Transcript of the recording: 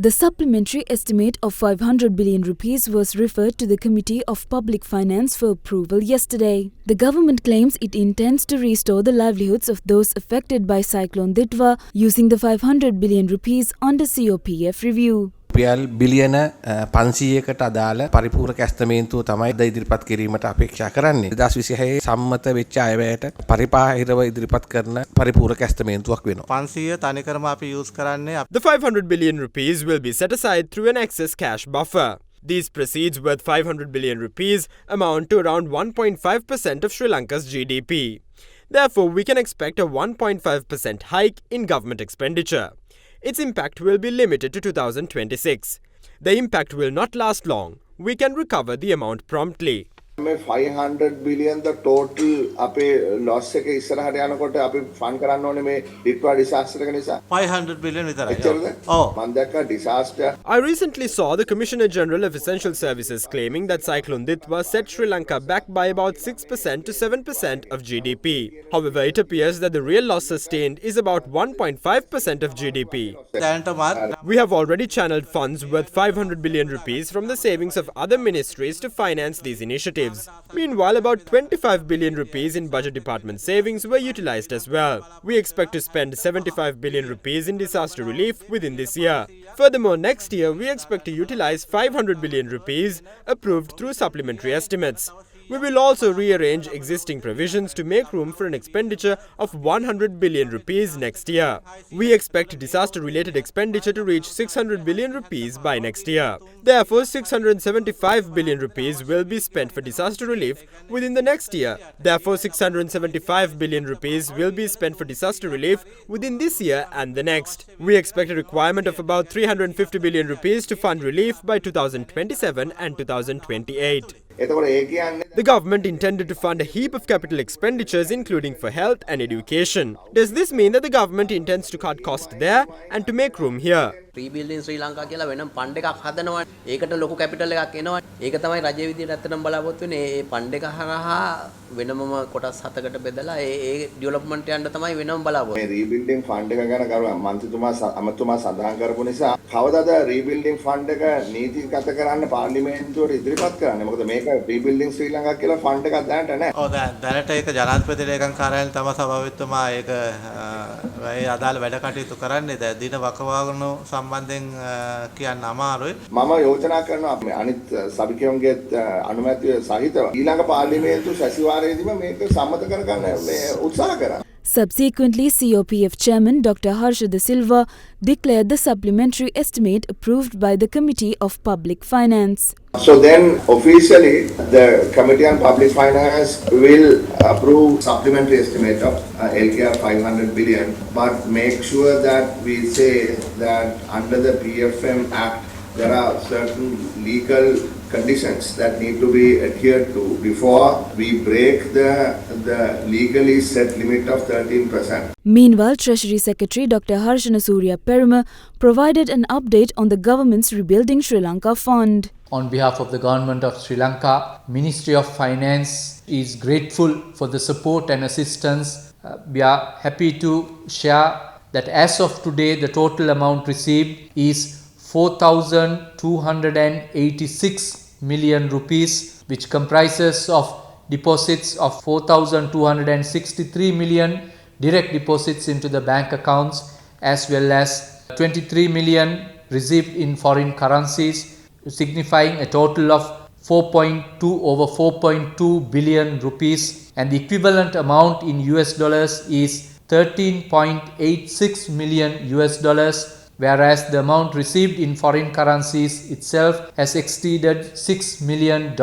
The supplementary estimate of 500 billion rupees was referred to the Committee of Public Finance for approval yesterday. The government claims it intends to restore the livelihoods of those affected by Cyclone Ditwa using the 500 billion rupees under CoPF review. රුපියල් බිලියන 500කට අදාළ පරිපූර්ණ ඇස්තමේන්තුව තමයි ද ඉදිරිපත් කිරීමට අපේක්ෂා කරන්නේ. 2026 සම්මත වෙච්ච අයවැයට පරිපාහිරව ඉදිරිපත් කරන පරිපූර්ණ ඇස්තමේන්තුවක් වෙනවා. 500 තනිකරම අපි යූස් කරන්නේ. The 500 billion rupees will be set aside through an excess cash buffer. These proceeds worth 500 billion rupees amount to around 1.5% of Sri Lanka's GDP. Therefore, we can expect a 1.5% hike in government expenditure. Its impact will be limited to 2026. The impact will not last long. We can recover the amount promptly. 500 billion the total අපේ loss එක ඉස්සරහට යනකොට අපි fund කරන්න ඕනේ මේ ditwa disaster එක නිසා 500 billion විතරයි. මම දැක්කා disaster. I recently saw the Commissioner General of Essential Services claiming that Cyclone Ditwa set Sri Lanka back by about 6% to 7% of GDP. However, it appears that the real loss sustained is about 1.5% of GDP. We have already channeled funds worth 500 billion rupees from the savings of other ministries to finance these initiatives. Meanwhile, about 25 billion rupees in budget department savings were utilized as well. We expect to spend 75 billion rupees in disaster relief within this year. Furthermore, next year we expect to utilize 500 billion rupees approved through supplementary estimates. We will also rearrange existing provisions to make room for an expenditure of 100 billion rupees next year. We expect disaster-related expenditure to reach 600 billion rupees by next year. Therefore, 675 billion rupees will be spent for disaster relief within the next year. Therefore, 675 billion rupees will be spent for disaster relief within this year and the next. We expect a requirement of about 350 billion rupees to fund relief by 2027 and 2028. The government intended to fund a heap of capital expenditures including for health and education. Does this mean that the government intends to cut costs there and to make room here? Rebuilding Sri Lanka කියලා වෙනම fund එකක් හදනවා. ඒකට ලොකු capital එකක් එනවා. ඒක තමයි රජයේ විදියට ඇත්තටම බලාපොරොත්තු වෙන්නේ. ඒ ෆන්ඩ් එක හරහා වෙනමම කොටස් 7කට බෙදලා ඒ ඩෙවලොප්මන්ට් යන්න තමයි වෙනම බලාපොරොත්තු. මේ රීබිල්ඩින් ෆන්ඩ් එක ගැන කරුවා මන්ත්‍රීතුමා අමතුමා සඳහන් කරපු නිසා කවදාද රීබිල්ඩින් ෆන්ඩ් එක නීතිගත කරන්න පාර්ලිමේන්තුවට ඉදිරිපත් කරන්නේ? මොකද මේක රීබිල්ඩින් ශ්‍රී ලංකා කියලා ෆන්ඩ් එකක් දැනට නැහැ. ඔව් දැනට ඒක ජනාධිපති ලේකම් කාර්යාලයෙන් තමයි සභාපතිතුමා ඒක ඒ අදාළ වැඩ කටයුතු කරන්නේ. දැන් දින වකවානුව සම්බන්ධයෙන් කියන්න අමාරුයි. මම යෝජනා කරනවා අනිත් සභිකයන්ගේ අනුමැතිය සහිතව ඊළඟ පාර්ලිමේන්තු සැසිවාරයේදීම මේක සම්මත කරගන්න මේ උත්සාහ කරනවා. Subsequently, CoPF Chairman Dr. Harsha De Silva declared the supplementary estimate approved by the Committee of Public Finance. So then officially the Committee on Public Finance will approve supplementary estimate of LKR 500 billion, but make sure that we say that under the PFM Act there are certain legal conditions that need to be adhered to before we break the legally set limit of 13%. Meanwhile, Treasury Secretary Dr. Harshana Surya Peruma provided an update on the government's Rebuilding Sri Lanka Fund. On behalf of the Government of Sri Lanka, Ministry of Finance is grateful for the support and assistance. We are happy to share that as of today, the total amount received is 4,286 million rupees, which comprises of deposits of 4,263 million, direct deposits into the bank accounts, as well as 23 million received in foreign currencies, signifying a total of 4.2 billion rupees, and the equivalent amount in US dollars is 13.86 million US dollars, whereas the amount received in foreign currencies itself has exceeded $6 million.